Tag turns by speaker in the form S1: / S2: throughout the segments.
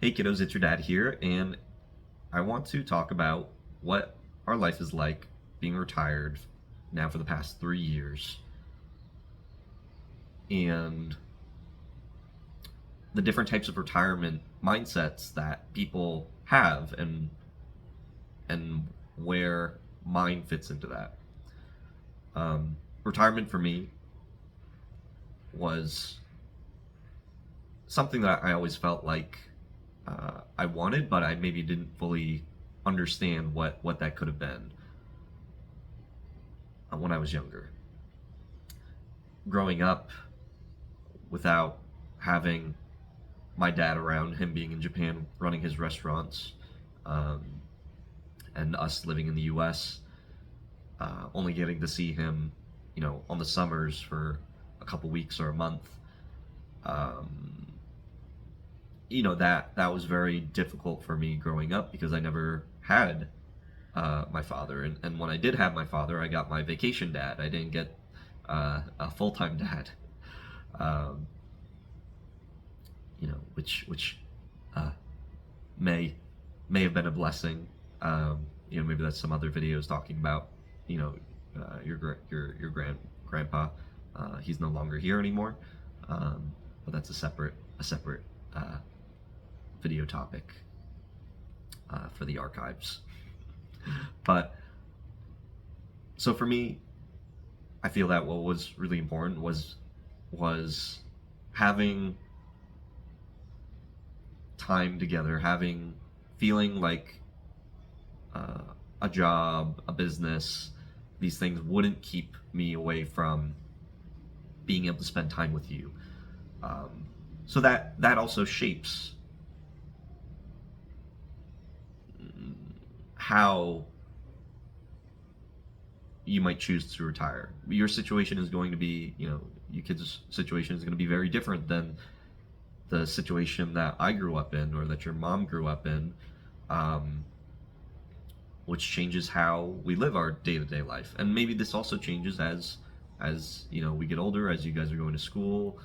S1: Hey kiddos, it's your dad here, and I want to talk about what our life is like being retired now for the past 3 years and the different types of retirement mindsets that people have and where mine fits into that. Retirement for me was something that I always felt like I wanted, but I maybe didn't fully understand what that could have been when I was younger. Growing up without having my dad around, him being in Japan running his restaurants, um, and us living in the U.S., only getting to see him, on the summers for a couple weeks or a month. Um, that was very difficult for me growing up because I never had my father, and when I did have my father, I got my vacation dad. I didn't get a full time dad, um, which uh, may have been a blessing. Maybe that's some other videos talking about your grandpa. He's no longer here anymore, but that's a separate uh, video topic for the archives. But so for me, I feel that what was really important was having time together, feeling like a job, a business, these things wouldn't keep me away from being able to spend time with you. So that also shapes how you might choose to retire. Your situation is going to be, your kids' situation is going to be very different than the situation that I grew up in or that your mom grew up in, which changes how we live our day-to-day life. And maybe this also changes as we get older, as you guys are going to school.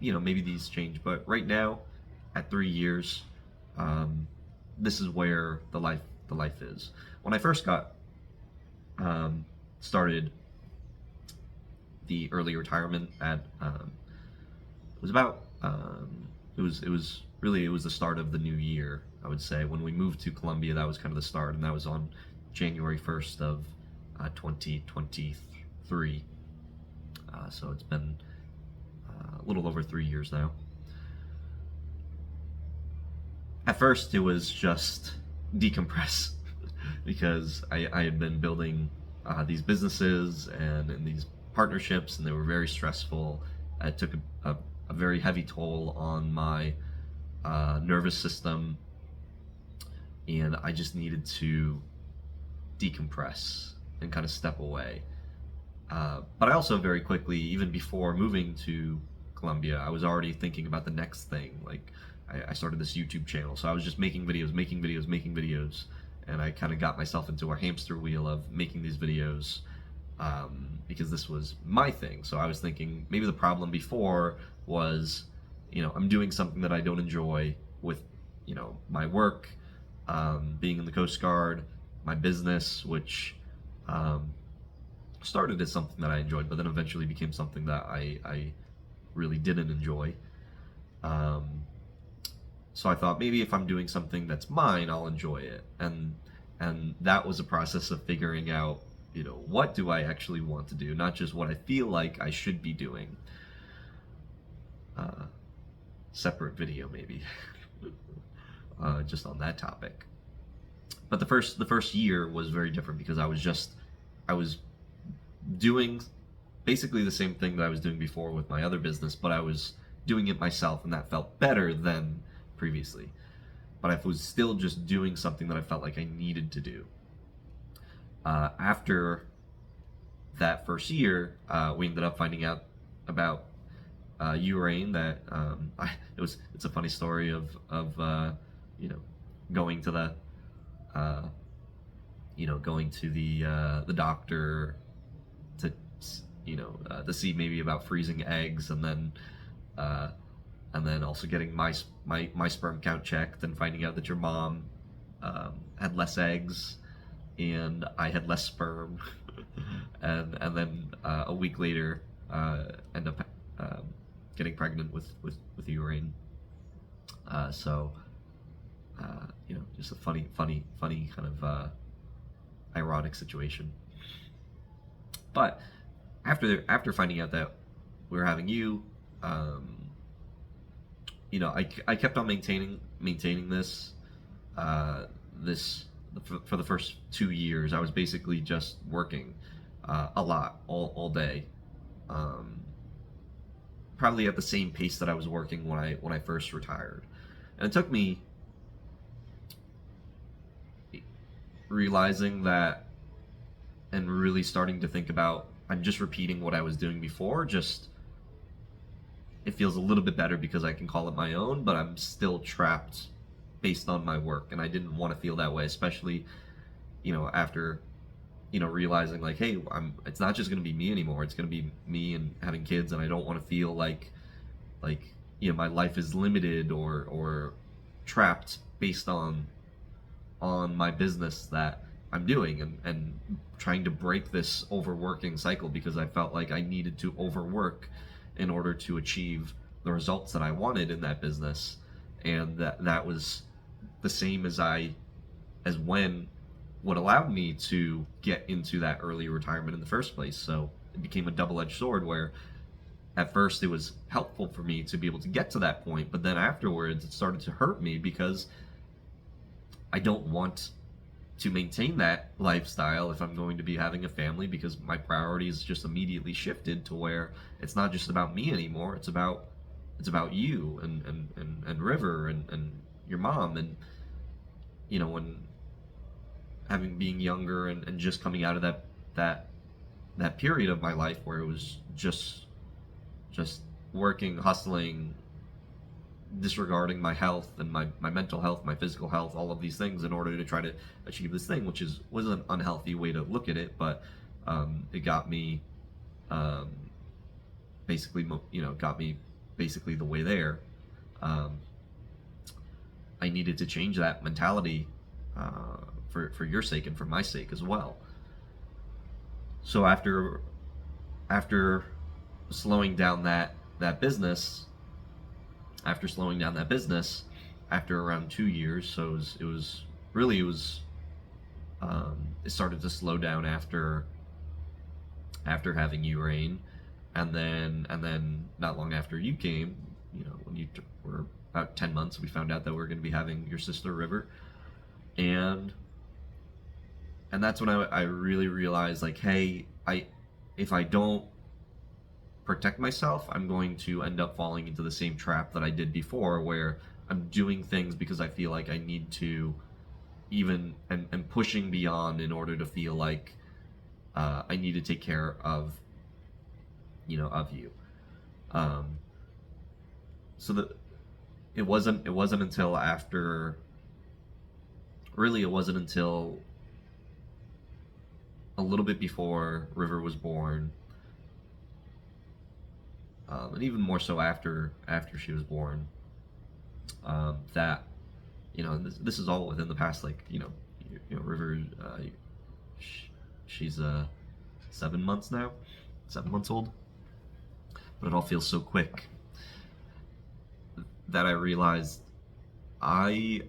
S1: Maybe these change, but right now, at 3 years, this is where the life is. When I first got started the early retirement at it was about it was really it was the start of the new year. I would say when we moved to Colombia, that was kind of the start, and that was on January 1st of 2023. So it's been a little over 3 years now. At first, it was just decompress because I had been building these businesses and these partnerships, and they were very stressful. It took a very heavy toll on my nervous system, and I just needed to decompress and kind of step away. But I also very quickly, even before moving to Colombia, I was already thinking about the next thing. Like I started this YouTube channel, so I was just making videos, and I kind of got myself into a hamster wheel of making these videos because this was my thing. So I was thinking maybe the problem before was, I'm doing something that I don't enjoy with, my work, being in the Coast Guard, my business, which started as something that I enjoyed, but then eventually became something that I really didn't enjoy. So I thought maybe if I'm doing something that's mine, I'll enjoy it. And that was a process of figuring out, what do I actually want to do, not just what I feel like I should be doing. Separate video maybe, just on that topic. But the first year was very different because I was doing basically the same thing that I was doing before with my other business, but I was doing it myself, and that felt better than previously. But I was still just doing something that I felt like I needed to do. After that first year, we ended up finding out about Urain. That it's a funny story of going to the the doctor to to see maybe about freezing eggs, and then and then also getting my sperm count checked and finding out that your mom had less eggs and I had less sperm, and then a week later end up getting pregnant with urine. So just a funny kind of ironic situation. But after finding out that we were having you, I kept on maintaining this this for the first 2 years. I was basically just working a lot all day, probably at the same pace that I was working when I first retired, and it took me realizing that and really starting to think about, I'm just repeating what I was doing before, just it feels a little bit better because I can call it my own, but I'm still trapped based on my work, and I didn't want to feel that way, especially after realizing like, hey, it's not just going to be me anymore, it's going to be me and having kids, and I don't want to feel like my life is limited or trapped based on my business that I'm doing, and trying to break this overworking cycle, because I felt like I needed to overwork in order to achieve the results that I wanted in that business. And that was the same as when what allowed me to get into that early retirement in the first place. So it became a double-edged sword, where at first it was helpful for me to be able to get to that point, but then afterwards it started to hurt me, because I don't want to maintain that lifestyle if I'm going to be having a family, because my priorities just immediately shifted to where it's not just about me anymore, it's about you and River and your mom. And when being younger and just coming out of that period of my life where it was just working, hustling, disregarding my health and my mental health, my physical health, all of these things in order to try to achieve this thing, which was an unhealthy way to look at it, but it got me basically the way there. I needed to change that mentality for your sake and for my sake as well. So after slowing down that business, after around 2 years, so it started to slow down after having you, Rain, and then not long after you came, when you were about 10 months, we found out that we were going to be having your sister River, and that's when I really realized, like, hey, if I don't protect myself, I'm going to end up falling into the same trap that I did before, where I'm doing things because I feel like I need to, even and pushing beyond in order to feel like I need to take care of you. So that it wasn't until a little bit before River was born, and even more so after she was born, that this is all within the past, like, River, she's 7 months now, 7 months old, but it all feels so quick, that I realized I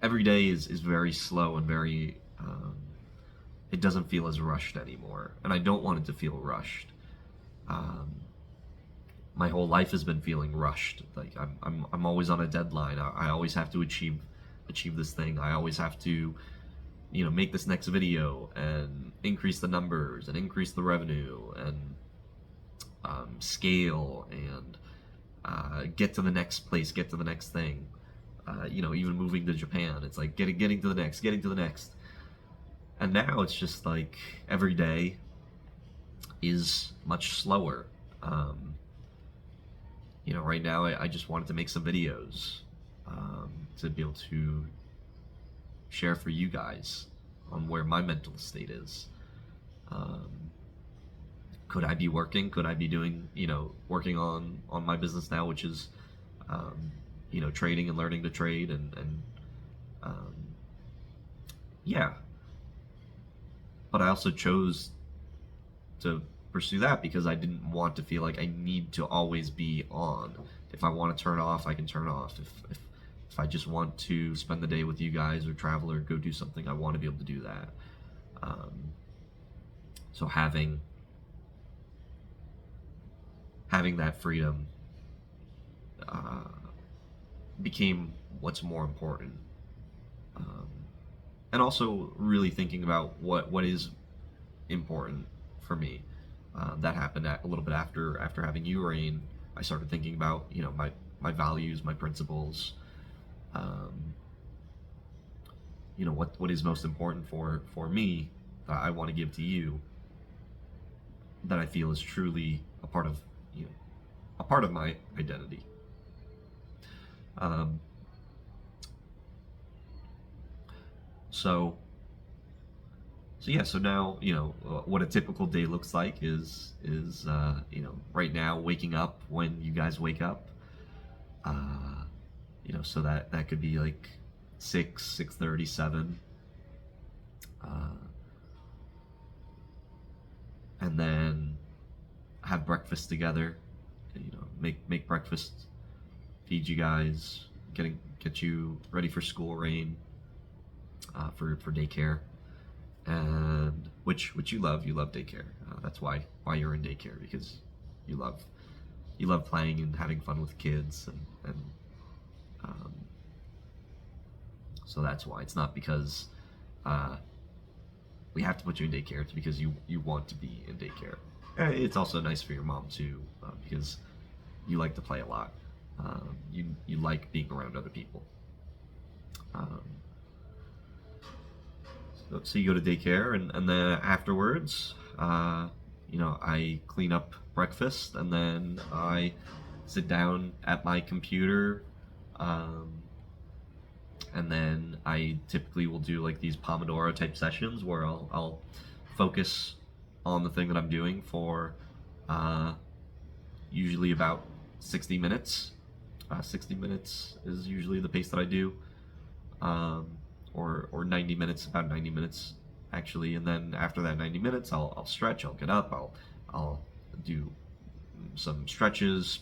S1: every day is very slow and very it doesn't feel as rushed anymore, and I don't want it to feel rushed. My whole life has been feeling rushed. Like I'm always on a deadline. I always have to achieve this thing. I always have to make this next video and increase the numbers and increase the revenue and scale and get to the next place, get to the next thing. Even moving to Japan, it's like getting to the next. And now it's just like every day is much slower. Right now I just wanted to make some videos to be able to share for you guys on where my mental state is. Could I be working? Could I be doing, working on my business now, which is, um, trading and learning to trade and um, yeah. But I also chose to pursue that because I didn't want to feel like I need to always be on. If I want to turn off, I can turn off. If I just want to spend the day with you guys or travel or go do something, I want to be able to do that. So having that freedom uh, became what's more important, um, and also really thinking about what is important for me. That happened a little bit after having you, Rain. I started thinking about my values, my principles. Um, what is most important for me that I want to give to you, that I feel is truly you know a part of my identity. Um, so so yeah, so now what a typical day looks like is right now waking up when you guys wake up. So that could be like 6:37, uh, and then have breakfast together. Make breakfast, feed you guys, get you ready for school, Rain, for daycare, and which you love daycare. That's why you're in daycare, because you love playing and having fun with kids, and um, so that's why. It's not because uh, we have to put you in daycare. It's because you want to be in daycare. It's also nice for your mom too, because you like to play a lot. You like being around other people. Um, so you go to daycare, and then afterwards, I clean up breakfast, and then I sit down at my computer, um, and then I typically will do like these Pomodoro type sessions where I'll focus on the thing that I'm doing for uh, usually about 60 minutes. 60 minutes is usually the pace that I do, um, or 90 minutes, about 90 minutes actually. And then after that 90 minutes, I'll stretch, I'll get up, I'll do some stretches,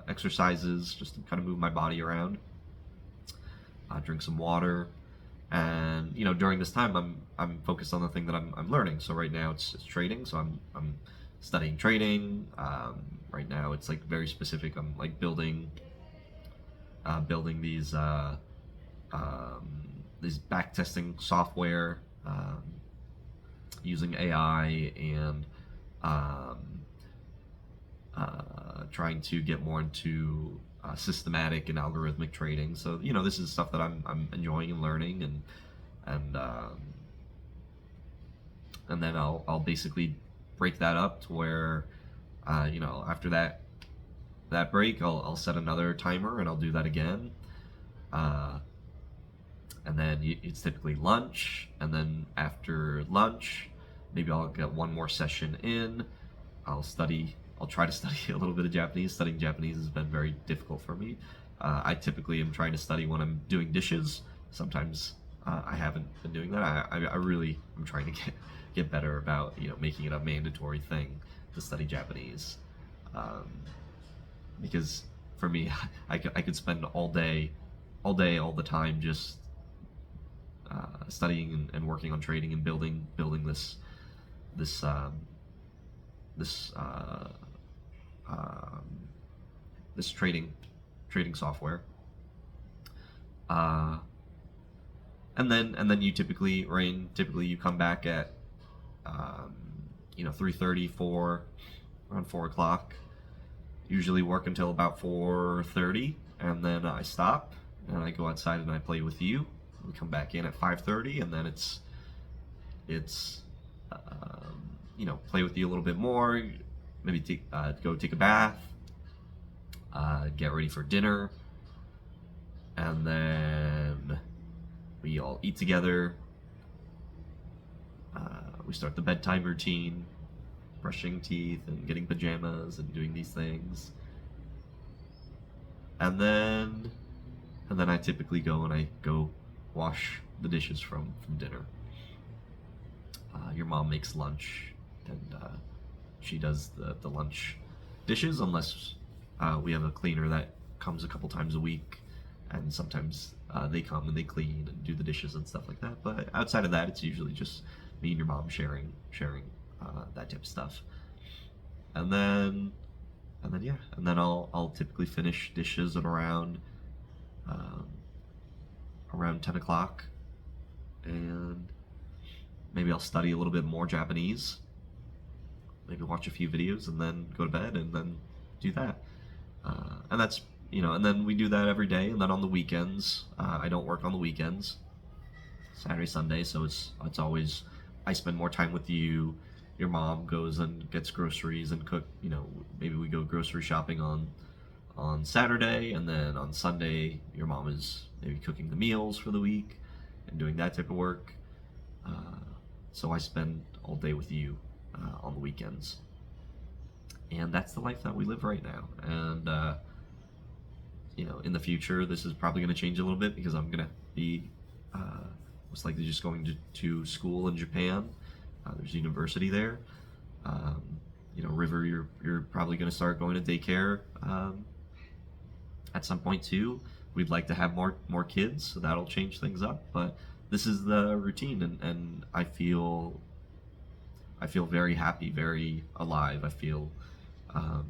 S1: exercises, just to kind of move my body around. Drink some water, and during this time I'm focused on the thing that I'm learning. So right now it's trading, so I'm studying trading. Right now it's like very specific. I'm like building these back testing software, using AI, and um, trying to get more into systematic and algorithmic trading. So this is stuff that I'm enjoying and learning, and then I'll basically break that up to where after that break, I'll set another timer and I'll do that again. And then it's typically lunch, and then after lunch, maybe I'll get one more session in. I'll try to study a little bit of Japanese. Studying Japanese has been very difficult for me. I typically am trying to study when I'm doing dishes. Sometimes I haven't been doing that. I really am trying to get better about making it a mandatory thing to study Japanese, because for me, I could spend all day, all the time, just studying and working on trading and building this this um, this trading software, uh, and then you typically, Rain, you come back at 3:30, 4, around 4 o'clock. Usually work until about 4:30, and then I stop and I go outside and I play with you. We come back in at 5:30, and then it's play with you a little bit more. Maybe go take a bath, get ready for dinner, and then we all eat together. We start the bedtime routine, brushing teeth and getting pajamas and doing these things. And then I typically go and I go wash the dishes from dinner. Your mom makes lunch, and she does the lunch dishes, unless we have a cleaner that comes a couple times a week, and sometimes they come and they clean and do the dishes and stuff like that. But outside of that, it's usually just me and your mom sharing that type of stuff. And then yeah, and then I'll typically finish dishes at um, around 10 o'clock, and maybe I'll study a little bit more Japanese, maybe watch a few videos, and then go to bed, and then do that. And that's, and then we do that every day. And then on the weekends, I don't work on the weekends, Saturday, Sunday, so it's always, I spend more time with you. Your mom goes and gets groceries and cook. Maybe we go grocery shopping on Saturday, and then on Sunday, your mom is maybe cooking the meals for the week and doing that type of work. So I spend all day with you on the weekends, and that's the life that we live right now. And in the future, this is probably going to change a little bit, because I'm going to be most likely just going to school in Japan. There's a university there. River, you're probably going to start going to daycare at some point too. We'd like to have more kids, so that'll change things up. But this is the routine, and I feel very happy, very alive. I feel, I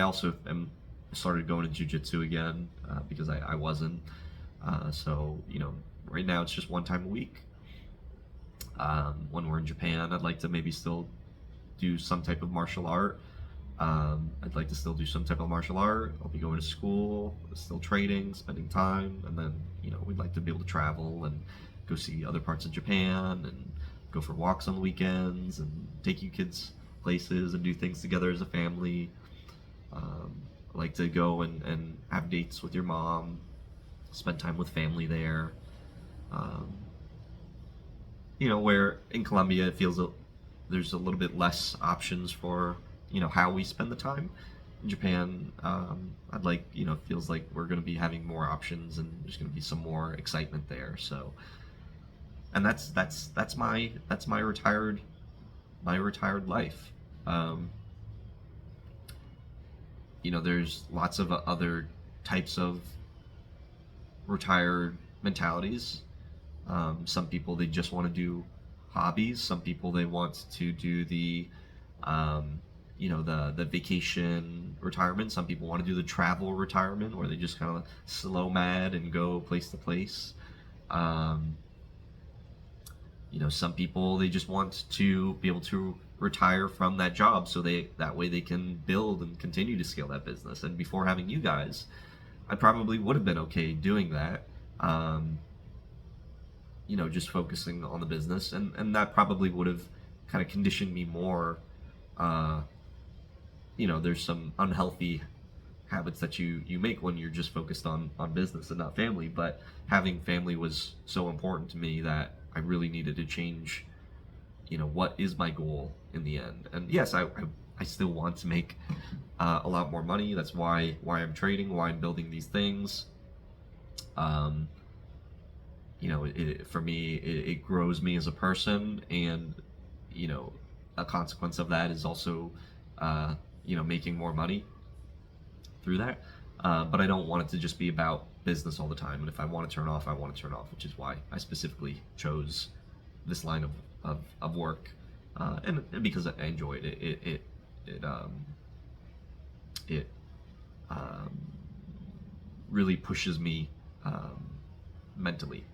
S1: also am started going to jiu-jitsu again, because I wasn't. So right now it's just one time a week. When we're in Japan, I'd like to maybe still do some type of martial art. I'd like to still do some type of martial art. I'll be going to school, still trading, spending time, and then we'd like to be able to travel and go see other parts of Japan, and go for walks on the weekends, and take you kids places and do things together as a family. I like to go and have dates with your mom, spend time with family there. Where in Colombia it feels there's a little bit less options for how we spend the time. In Japan, I'd like, it feels like we're going to be having more options, and there's going to be some more excitement there. So, and that's my retired life. There's lots of other types of retired mentalities. Some people, they just want to do hobbies. Some people, they want to do the vacation retirement. Some people want to do the travel retirement, where they just kind of slow mad and go place to place. Some people, they just want to be able to retire from that job, so that way they can build and continue to scale that business. And before having you guys, I probably would have been okay doing that. Just focusing on the business, and that probably would have kind of conditioned me more. There's some unhealthy habits that you make when you're just focused on business and not family. But having family was so important to me that I really needed to change, what is my goal in the end. And yes, I still want to make a lot more money. That's why I'm trading, why I'm building these things. For me, it grows me as a person, and a consequence of that is also making more money through that. But I don't want it to just be about business all the time. And if I want to turn off, I want to turn off, which is why I specifically chose this line of work, and because I enjoyed it. It really pushes me mentally.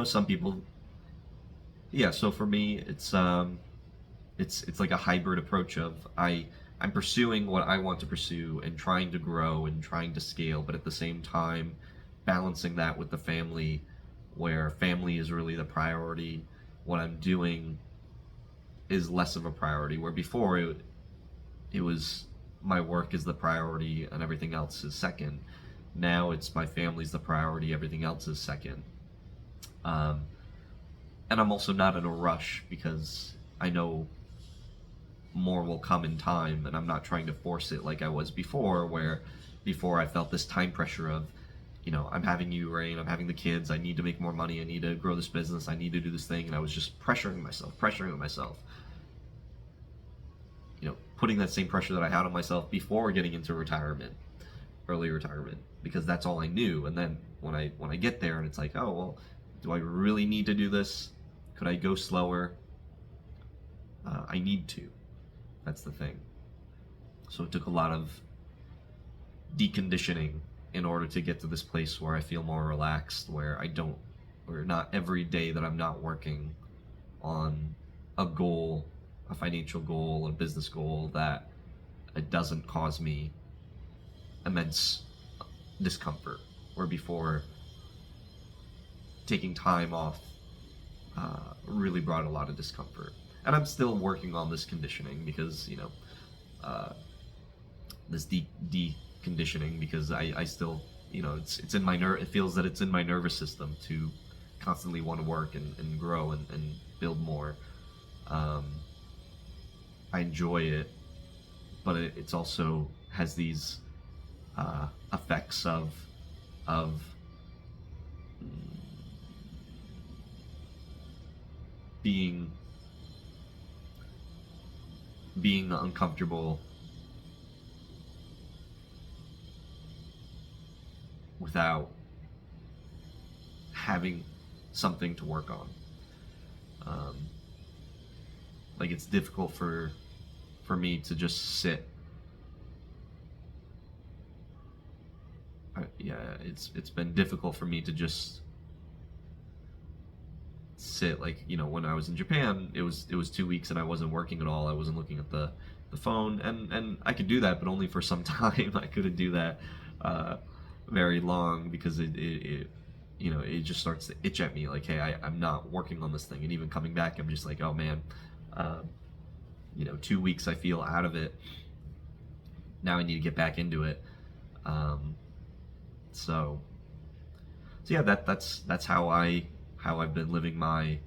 S1: Some people, yeah. So for me, it's like a hybrid approach of I'm pursuing what I want to pursue and trying to grow and trying to scale, but at the same time balancing that with the family, where family is really the priority. What I'm doing is less of a priority, where before it was my work is the priority and everything else is second. Now it's my family's the priority, everything else is second. Um, and I'm also not in a rush because I know more will come in time, and I'm not trying to force it like I was before, where before I felt this time pressure of, I'm having you, Rain, I'm having the kids, I need to make more money, I need to grow this business, I need to do this thing, and I was just pressuring myself. Putting that same pressure that I had on myself before getting into retirement, early retirement, because that's all I knew. And then when I get there and it's like, oh well, do I really need to do this? Could I go slower? I need to. That's the thing. So it took a lot of deconditioning in order to get to this place where I feel more relaxed, where not every day that I'm not working on a goal, a financial goal, a business goal, that it doesn't cause me immense discomfort. Where before, taking time off really brought a lot of discomfort. And I'm still working on this conditioning because, this deconditioning, because I still, it's in my it feels that it's in my nervous system to constantly want to work and grow and build more. I enjoy it, but it's also has these effects of being uncomfortable without having something to work on. Like, it's difficult for me to just sit. It's been difficult for me to just sit. Like, when I was in Japan, it was 2 weeks and I wasn't working at all. I wasn't looking at the phone, and I could do that, but only for some time. I couldn't do that very long, because it just starts to itch at me, like, hey, I'm not working on this thing. And even coming back, I'm just like, oh man, 2 weeks I feel out of it. Now I need to get back into it. So yeah, that's how I've been living my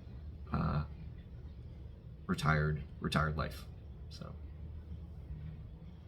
S1: retired life. So.